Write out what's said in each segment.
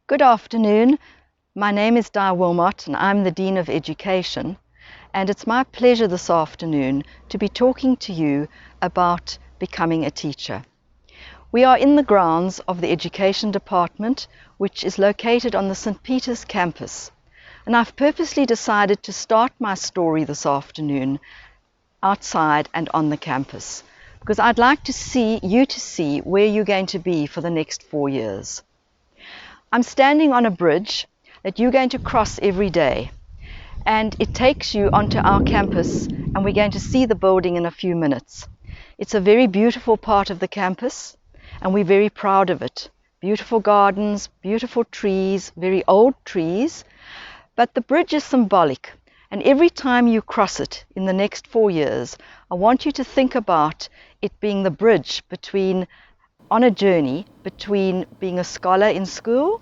Good afternoon. My name is Di Wilmot and I'm the Dean of Education, and it's my pleasure this afternoon to be talking to you about becoming a teacher. We are in the grounds of the Education Department, which is located on the St. Peter's campus, and I've purposely decided to start my story this afternoon outside and on the campus, because I'd like to see where you're going to be for the next 4 years. I'm standing on a bridge that you're going to cross every day, and it takes you onto our campus, and we're going to see the building in a few minutes. It's a very beautiful part of the campus, and we're very proud of it. Beautiful gardens, beautiful trees, very old trees, but the bridge is symbolic, and every time you cross it in the next 4 years, I want you to think about it being the bridge on a journey between being a scholar in school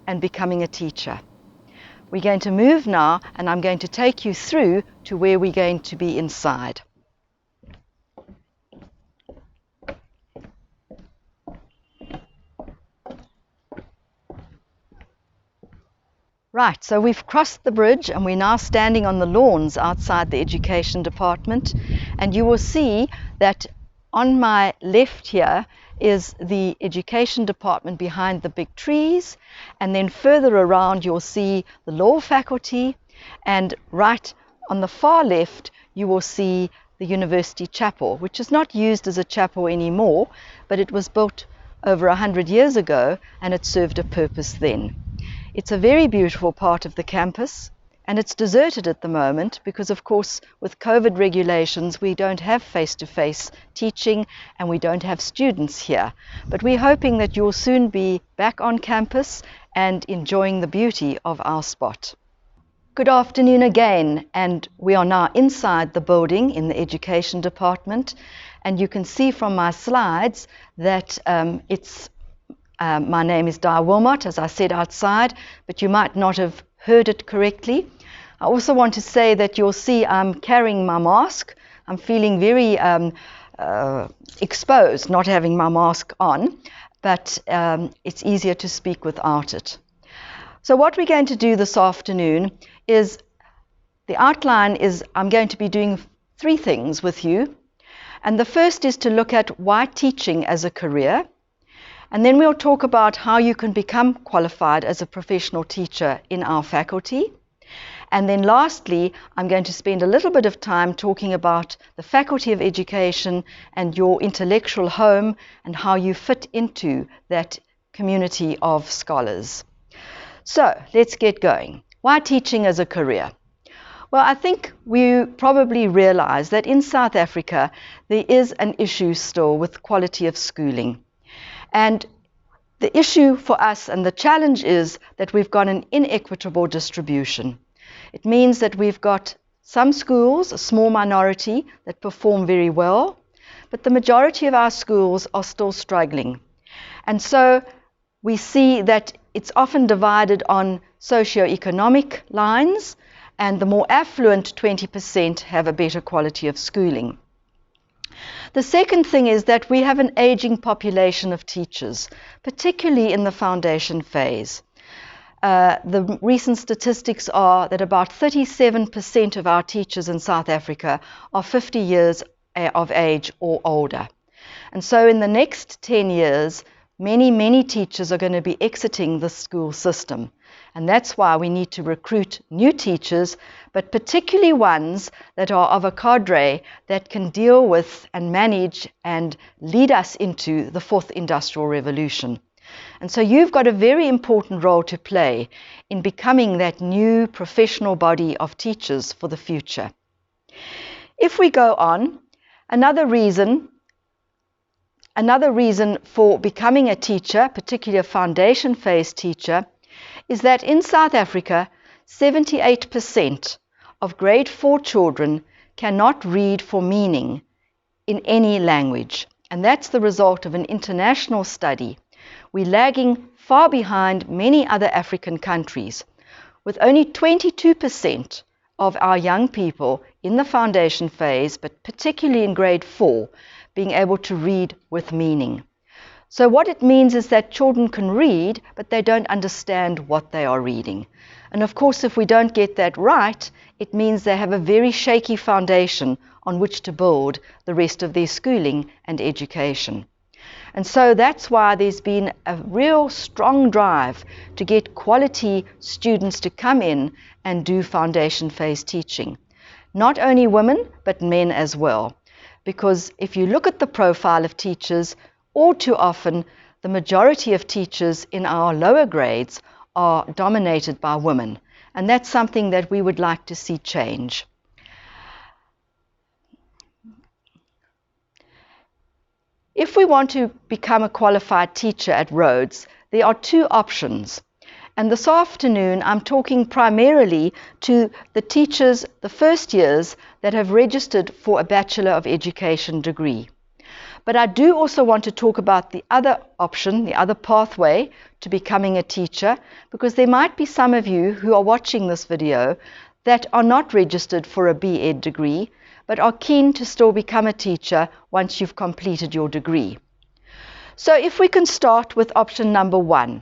and becoming a teacher. We're going to move now, and I'm going to take you through to where we're going to be inside. Right, so we've crossed the bridge and we're now standing on the lawns outside the Education Department, and you will see that on my left here is the Education Department behind the big trees, and then further around you'll see the law faculty, and right on the far left you will see the University Chapel, which is not used as a chapel anymore, but it was built over 100 years ago and it served a purpose then. It's a very beautiful part of the campus, and it's deserted at the moment because, of course, with COVID regulations, we don't have face-to-face teaching and we don't have students here. But we're hoping that you'll soon be back on campus and enjoying the beauty of our spot. Good afternoon again, and we are now inside the building in the Education Department, and you can see from my slides that my name is Di Wilmot, as I said outside, but you might not have heard it correctly. I also want to say that you'll see I'm carrying my mask. I'm feeling very exposed not having my mask on, but it's easier to speak without it. So what we're going to do this afternoon is, the outline is I'm going to be doing 3 things with you. And the first is to look at why teaching as a career. And then we'll talk about how you can become qualified as a professional teacher in our faculty. And then lastly, I'm going to spend a little bit of time talking about the Faculty of Education and your intellectual home and how you fit into that community of scholars. So let's get going. Why teaching as a career? Well, I think we probably realize that in South Africa there is an issue still with quality of schooling. And the issue for us and the challenge is that we've got an inequitable distribution. It means that we've got some schools, a small minority, that perform very well, but the majority of our schools are still struggling. And so we see that it's often divided on socio-economic lines, and the more affluent 20% have a better quality of schooling. The second thing is that we have an aging population of teachers, particularly in the foundation phase. The recent statistics are that about 37% of our teachers in South Africa are 50 years of age or older. And so in the next 10 years, many teachers are going to be exiting the school system. And that's why we need to recruit new teachers, but particularly ones that are of a cadre that can deal with and manage and lead us into the 4th Industrial Revolution. And so you've got a very important role to play in becoming that new professional body of teachers for the future. If we go on, another reason for becoming a teacher, particularly a foundation phase teacher, is that in South Africa, 78% of grade 4 children cannot read for meaning in any language. And that's the result of an international study. We're lagging far behind many other African countries, with only 22% of our young people in the foundation phase, but particularly in grade 4, being able to read with meaning. So what it means is that children can read, but they don't understand what they are reading. And of course, if we don't get that right, it means they have a very shaky foundation on which to build the rest of their schooling and education. And so that's why there's been a real strong drive to get quality students to come in and do foundation phase teaching. Not only women, but men as well. Because if you look at the profile of teachers, all too often the majority of teachers in our lower grades are dominated by women. And that's something that we would like to see change. If we want to become a qualified teacher at Rhodes, there are two options. And this afternoon, I'm talking primarily to the teachers, the first years, that have registered for a Bachelor of Education degree. But I do also want to talk about the other option, the other pathway to becoming a teacher, because there might be some of you who are watching this video that are not registered for a B.Ed degree, but are keen to still become a teacher once you've completed your degree. So if we can start with option number one.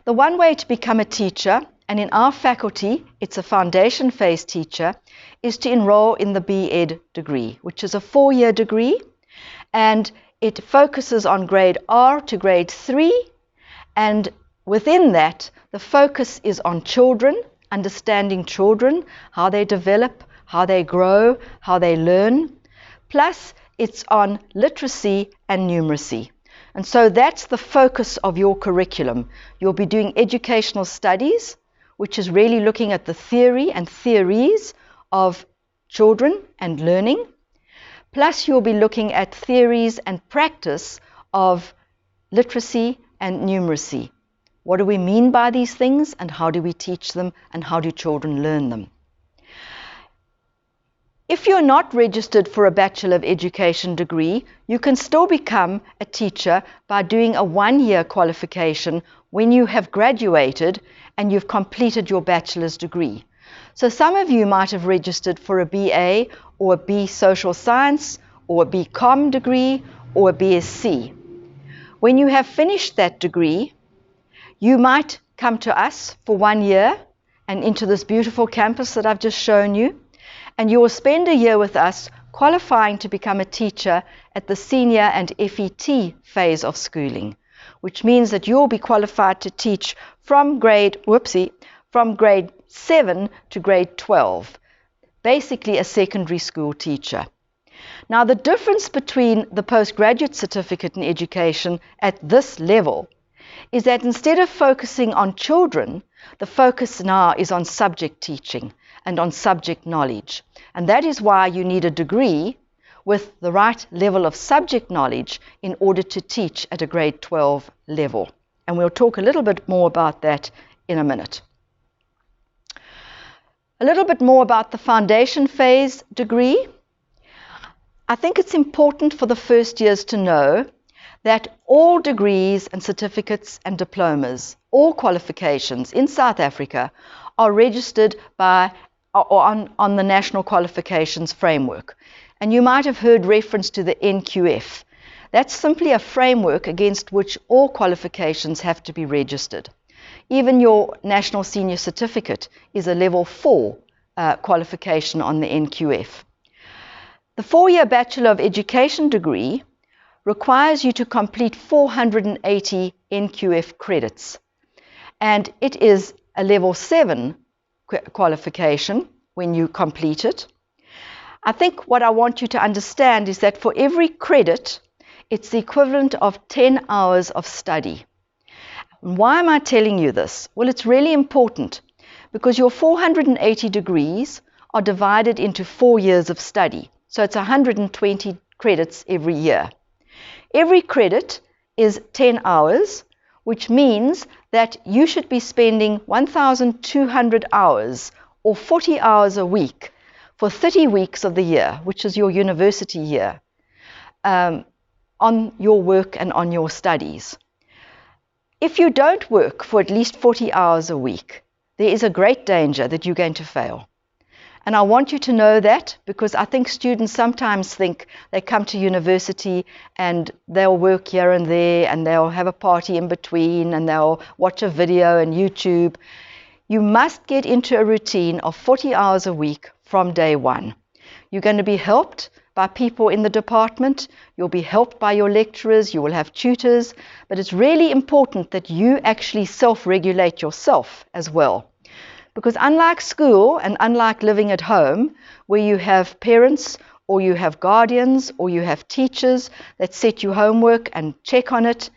The one way to become a teacher, and in our faculty it's a foundation phase teacher, is to enroll in the B.Ed degree, which is a 4-year degree, and it focuses on grade R to grade 3, and within that the focus is on children, understanding children, how they develop, how they grow, how they learn, plus it's on literacy and numeracy. And so that's the focus of your curriculum. You'll be doing educational studies, which is really looking at the theory and theories of children and learning. Plus you'll be looking at theories and practice of literacy and numeracy. What do we mean by these things, and how do we teach them, and how do children learn them? If you're not registered for a Bachelor of Education degree, you can still become a teacher by doing a 1-year qualification when you have graduated and you've completed your bachelor's degree. So some of you might have registered for a BA or a B Social Science or a BCom degree or a BSc. When you have finished that degree, you might come to us for 1 year and into this beautiful campus that I've just shown you. And you will spend a year with us qualifying to become a teacher at the senior and FET phase of schooling, which means that you'll be qualified to teach from grade 7 to grade 12, basically a secondary school teacher. Now, the difference between the postgraduate certificate in education at this level is that instead of focusing on children, the focus now is on subject teaching and on subject knowledge. And that is why you need a degree with the right level of subject knowledge in order to teach at a grade 12 level. And we'll talk a little bit more about that in a minute. A little bit more about the foundation phase degree. I think it's important for the first years to know that all degrees and certificates and diplomas, all qualifications in South Africa are registered by on the National Qualifications Framework. And you might have heard reference to the NQF. That's simply a framework against which all qualifications have to be registered. Even your National Senior Certificate is a level 4 qualification on the NQF. The 4-year Bachelor of Education degree requires you to complete 480 NQF credits. And it is a level 7 qualification when you complete it. I think what I want you to understand is that for every credit, it's the equivalent of 10 hours of study. Why am I telling you this? Well, it's really important because your 480 degrees are divided into 4 years of study. So it's 120 credits every year. Every credit is 10 hours, which means that you should be spending 1,200 hours or 40 hours a week for 30 weeks of the year, which is your university year, on your work and on your studies. If you don't work for at least 40 hours a week, there is a great danger that you're going to fail. And I want you to know that, because I think students sometimes think they come to university and they'll work here and there and they'll have a party in between and they'll watch a video on YouTube. You must get into a routine of 40 hours a week from day one. You're going to be helped by people in the department, you'll be helped by your lecturers, you will have tutors, but it's really important that you actually self-regulate yourself as well. Because unlike school and unlike living at home, where you have parents or you have guardians or you have teachers that set you homework and check on it,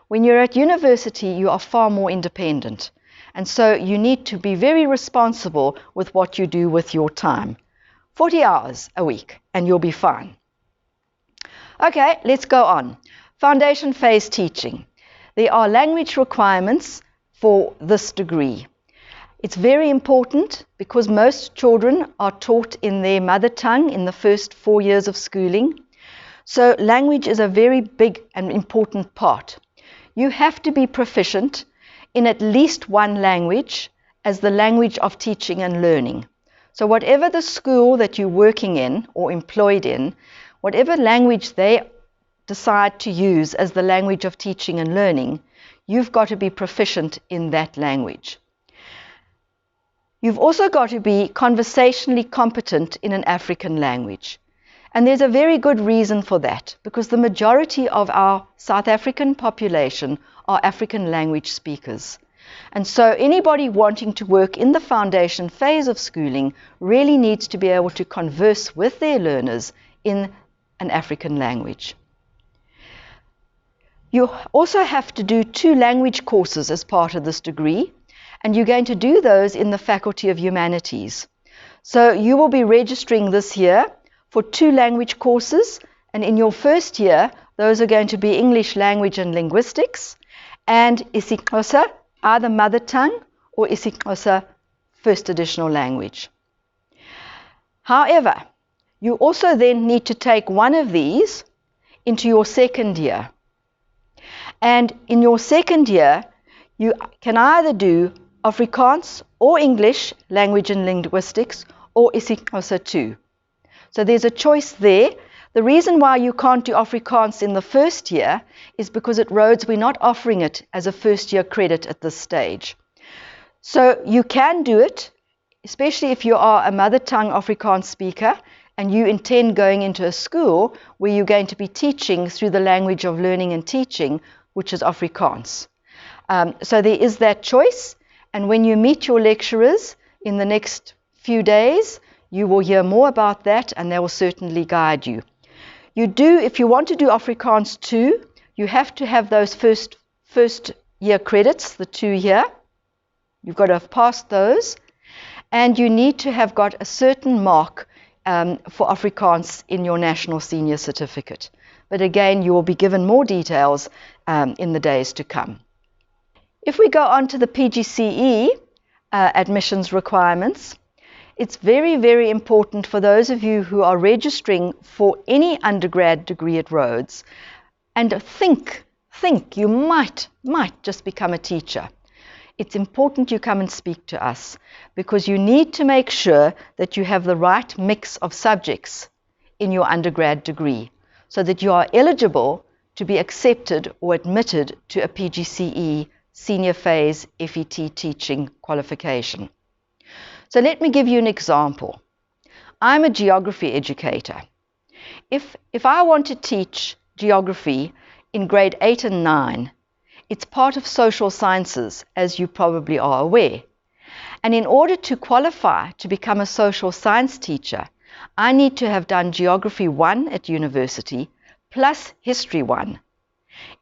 when you're at university you are far more independent. And so you need to be very responsible with what you do with your time. 40 hours a week and you'll be fine. Okay, let's go on. Foundation phase teaching. There are language requirements for this degree. It's very important because most children are taught in their mother tongue in the first 4 years of schooling. So language is a very big and important part. You have to be proficient in at least one language as the language of teaching and learning. So whatever the school that you're working in or employed in, whatever language they decide to use as the language of teaching and learning, you've got to be proficient in that language. You've also got to be conversationally competent in an African language. And there's a very good reason for that, because the majority of our South African population are African language speakers. And so anybody wanting to work in the foundation phase of schooling really needs to be able to converse with their learners in an African language. You also have to do 2 language courses as part of this degree, and you're going to do those in the Faculty of Humanities. So you will be registering this year for 2 language courses, and in your first year, those are going to be English Language and Linguistics and isiXhosa, either mother tongue or isiXhosa first additional language. However, you also then need to take one of these into your second year. And in your second year, you can either do Afrikaans or English Language and Linguistics or isiXhosa too. So there's a choice there. The reason why you can't do Afrikaans in the first year is because at Rhodes we're not offering it as a first year credit at this stage. So you can do it, especially if you are a mother tongue Afrikaans speaker and you intend going into a school where you're going to be teaching through the language of learning and teaching, which is Afrikaans. So there is that choice, and when you meet your lecturers in the next few days, you will hear more about that and they will certainly guide you. If you want to do Afrikaans too, you have to have those first year credits, the 2 year. You've got to have passed those, and you need to have got a certain mark for Afrikaans in your National Senior Certificate. But again, you will be given more details in the days to come. If we go on to the PGCE admissions requirements, it's very, very important for those of you who are registering for any undergrad degree at Rhodes and think you might just become a teacher. It's important you come and speak to us, because you need to make sure that you have the right mix of subjects in your undergrad degree so that you are eligible to be accepted or admitted to a PGCE senior phase FET teaching qualification. So let me give you an example. I'm a geography educator. If I want to teach geography in grade 8 and 9, it's part of social sciences, as you probably are aware. And in order to qualify to become a social science teacher, I need to have done Geography 1 at university plus History 1.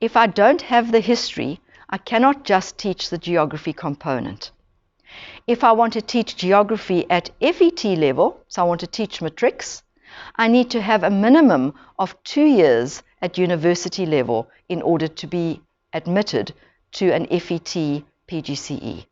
If I don't have the history, I cannot just teach the geography component. If I want to teach geography at FET level, so I want to teach matrics, I need to have a minimum of 2 years at university level in order to be admitted to an FET PGCE.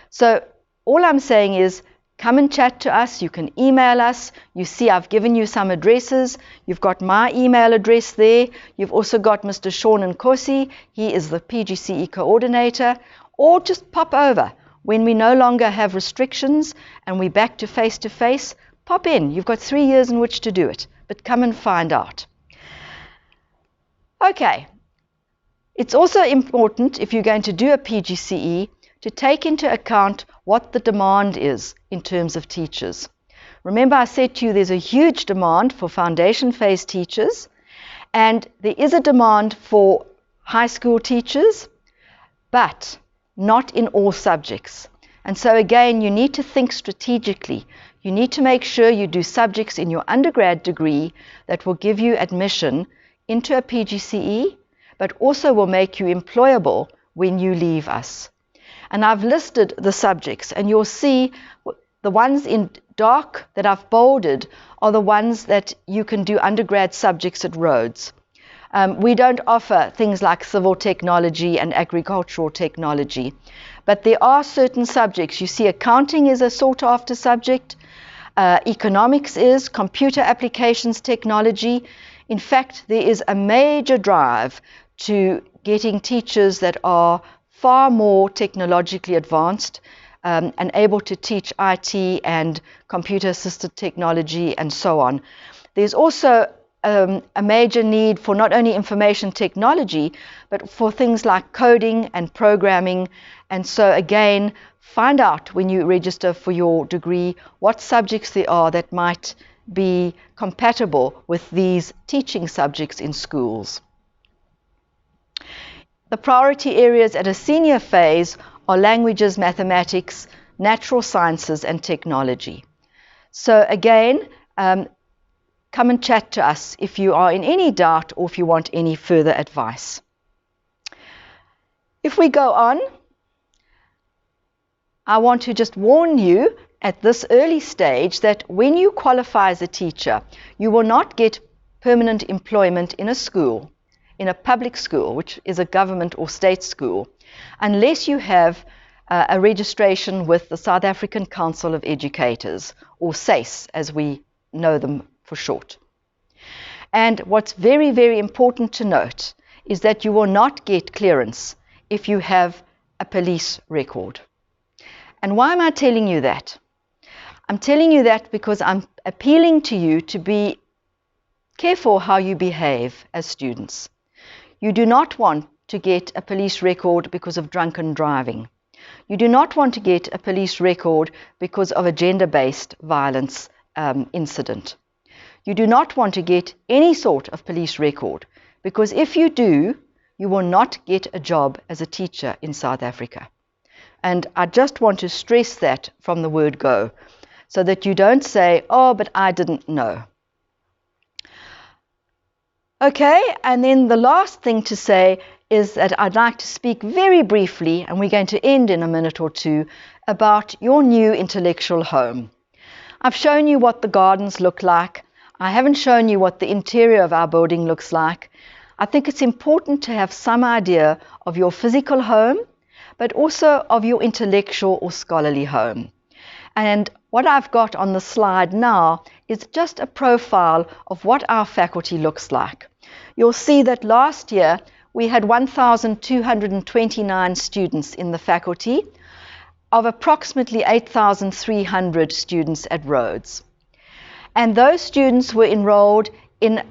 So all I'm saying is, come and chat to us. You can email us. You see I've given you some addresses. You've got my email address there. You've also got Mr. Sean Nkosi. He is the PGCE coordinator. Or just pop over. When we no longer have restrictions and we're back to face, pop in. You've got 3 years in which to do it, but come and find out. Okay, it's also important, if you're going to do a PGCE, to take into account what the demand is in terms of teachers. Remember, I said to you there's a huge demand for foundation phase teachers, and there is a demand for high school teachers, but not in all subjects. And so again, you need to think strategically. You need to make sure you do subjects in your undergrad degree that will give you admission into a PGCE, but also will make you employable when you leave us. And I've listed the subjects, and you'll see the ones in dark that I've bolded are the ones that you can do undergrad subjects at Rhodes. We don't offer things like civil technology and agricultural technology, but there are certain subjects. You see, accounting is a sought after subject, economics is, computer applications technology. In fact, there is a major drive to getting teachers that are far more technologically advanced and able to teach IT and computer-assisted technology and so on. There's also a major need for not only information technology, but for things like coding and programming. And so again, find out when you register for your degree what subjects there are that might be compatible with these teaching subjects in schools. The priority areas at a senior phase are languages, mathematics, natural sciences, and technology. So again, come and chat to us if you are in any doubt or if you want any further advice. If we go on, I want to just warn you at this early stage that when you qualify as a teacher, you will not get permanent employment in a school, in a public school, which is a government or state school, unless you have a registration with the South African Council of Educators, or SACE as we know them for short. And what's very, very important to note is that you will not get clearance if you have a police record. And why am I telling you that? I'm telling you that because I'm appealing to you to be careful how you behave as students. You do not want to get a police record because of drunken driving. You do not want to get a police record because of a gender-based violence incident. You do not want to get any sort of police record because if you do, you will not get a job as a teacher in South Africa. And I just want to stress that from the word go, so that you don't say, oh, but I didn't know. Okay, and then the last thing to say is that I'd like to speak very briefly, and we're going to end in a minute or two, about your new intellectual home. I've shown you what the gardens look like. I haven't shown you what the interior of our building looks like. I think it's important to have some idea of your physical home, but also of your intellectual or scholarly home. And what I've got on the slide now is just a profile of what our faculty looks like. You'll see that last year we had 1,229 students in the faculty, of approximately 8,300 students at Rhodes. And those students were enrolled in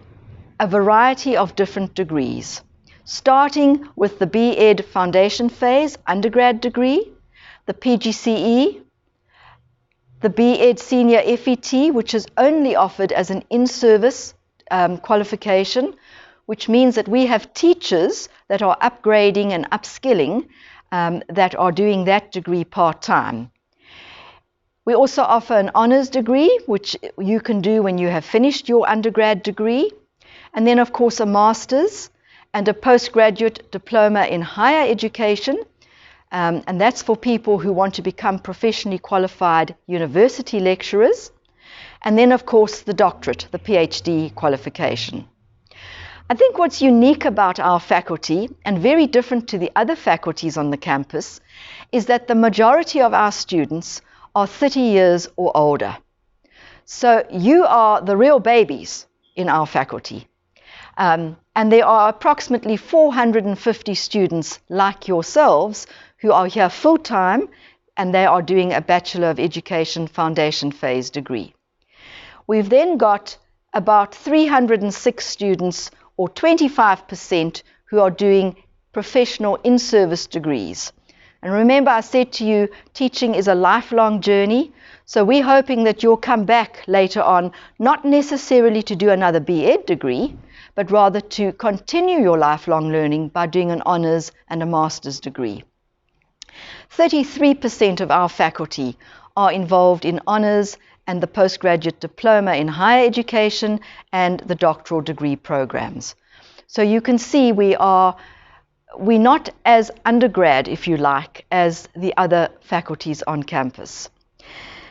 a variety of different degrees, starting with the B.Ed foundation phase undergrad degree, the PGCE, the B.Ed senior FET, which is only offered as an in-service qualification, which means that we have teachers that are upgrading and upskilling that are doing that degree part-time. We also offer an honours degree, which you can do when you have finished your undergrad degree, and then of course a master's and a postgraduate diploma in higher education, and that's for people who want to become professionally qualified university lecturers, and then of course the doctorate, the PhD qualification. I think what's unique about our faculty, and very different to the other faculties on the campus, is that the majority of our students are 30 years or older. So you are the real babies in our faculty. And there are approximately 450 students like yourselves who are here full-time and they are doing a Bachelor of Education Foundation Phase degree. We've then got about 306 students, or 25%, who are doing professional in-service degrees. And remember, I said to you, teaching is a lifelong journey, so we're hoping that you'll come back later on, not necessarily to do another B.Ed degree, but rather to continue your lifelong learning by doing an honours and a master's degree. 33% of our faculty are involved in honours and the postgraduate diploma in higher education and the doctoral degree programs. So you can see we're not as undergrad, if you like, as the other faculties on campus.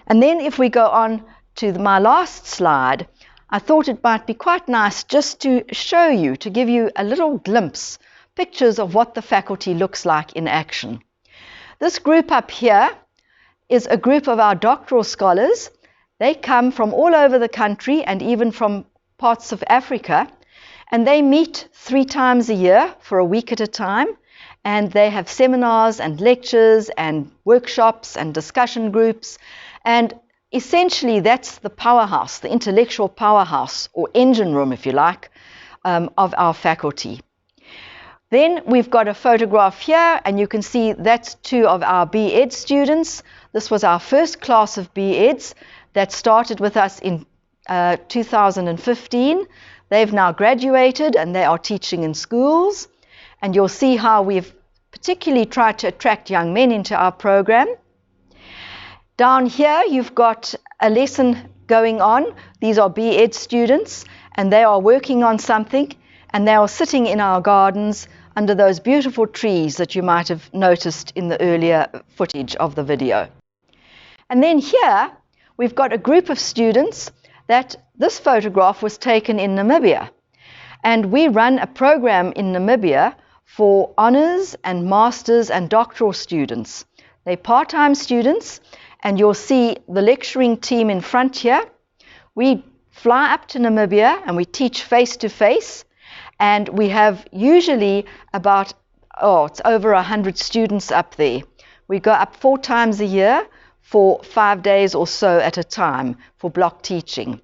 And then if we go on to my last slide, I thought it might be quite nice just to show you, to give you a little glimpse, pictures of what the faculty looks like in action. This group up here is a group of our doctoral scholars. They come from all over the country and even from parts of Africa, and they meet 3 times a year for a week at a time, and they have seminars and lectures and workshops and discussion groups, and essentially that's the powerhouse, the intellectual powerhouse, or engine room, if you like, of our faculty. Then we've got a photograph here, and you can see that's 2 of our B.Ed students. This was our first class of B.Eds that started with us in 2015. They've now graduated and they are teaching in schools. And you'll see how we've particularly tried to attract young men into our program. Down here, you've got a lesson going on. These are B.Ed students, and they are working on something, and they are sitting in our gardens under those beautiful trees that you might have noticed in the earlier footage of the video. And then here, we've got a group of students that this photograph was taken in Namibia. And we run a program in Namibia for honours and masters and doctoral students. They're part-time students, and you'll see the lecturing team in front here. We fly up to Namibia and we teach face-to-face, and we have usually about, it's over 100 students up there. We go up 4 times a year for 5 days or so at a time for block teaching.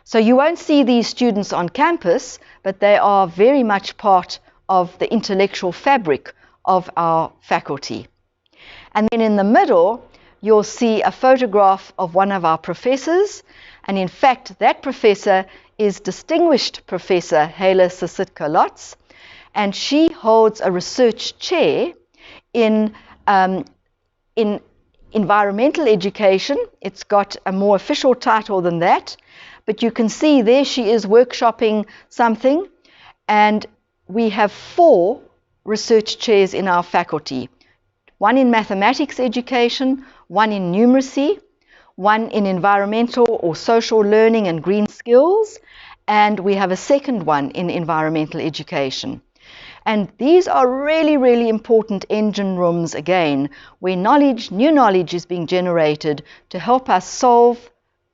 So you won't see these students on campus, but they are very much part of the intellectual fabric of our faculty. And then in the middle, you'll see a photograph of one of our professors. And in fact, that professor is Distinguished Professor Hele Sisitka-Lotz, and she holds a research chair in environmental education. It's got a more official title than that, but you can see there she is workshopping something, and we have 4 research chairs in our faculty. 1 in mathematics education, 1 in numeracy, 1 in environmental or social learning and green skills, and we have a second one in environmental education. And these are really, really important engine rooms again, where new knowledge is being generated to help us solve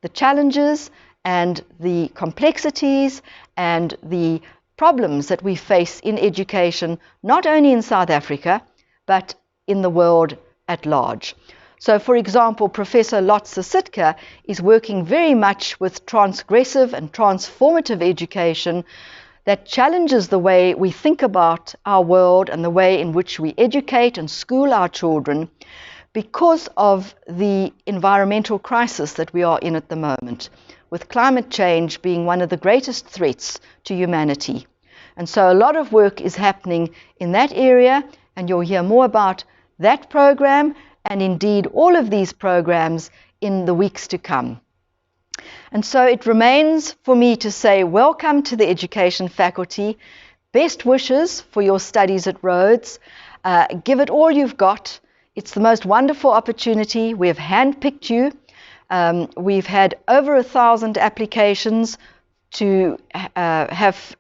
the challenges and the complexities and the problems that we face in education, not only in South Africa, but in the world at large. So, for example, Professor Lotz-Sisitka is working very much with transgressive and transformative education that challenges the way we think about our world and the way in which we educate and school our children because of the environmental crisis that we are in at the moment, with climate change being one of the greatest threats to humanity. And so a lot of work is happening in that area, and you'll hear more about that program and indeed all of these programs in the weeks to come. And so it remains for me to say welcome to the education faculty, best wishes for your studies at Rhodes, give it all you've got. It's the most wonderful opportunity. We have handpicked you. We've had over 1,000 applications to have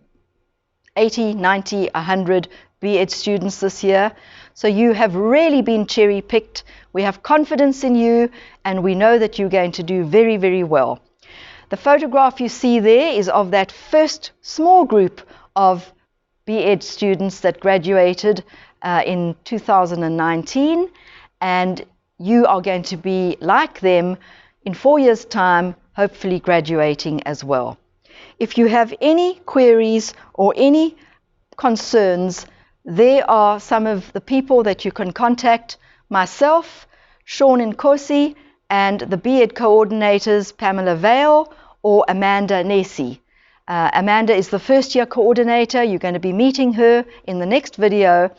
80, 90, 100 B.Ed students this year. So you have really been cherry-picked. We have confidence in you, and we know that you're going to do very, very well. The photograph you see there is of that first small group of B.Ed students that graduated in 2019. And you are going to be like them in 4 years' time, hopefully graduating as well. If you have any queries or any concerns, there are some of the people that you can contact: myself, Sean Nkosi, and the BEd coordinators, Pamela Vale or Amanda Nesi. Amanda is the first year coordinator. You're going to be meeting her in the next video,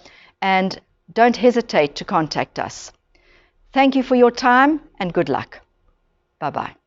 and don't hesitate to contact us. Thank you for your time and good luck. Bye-bye.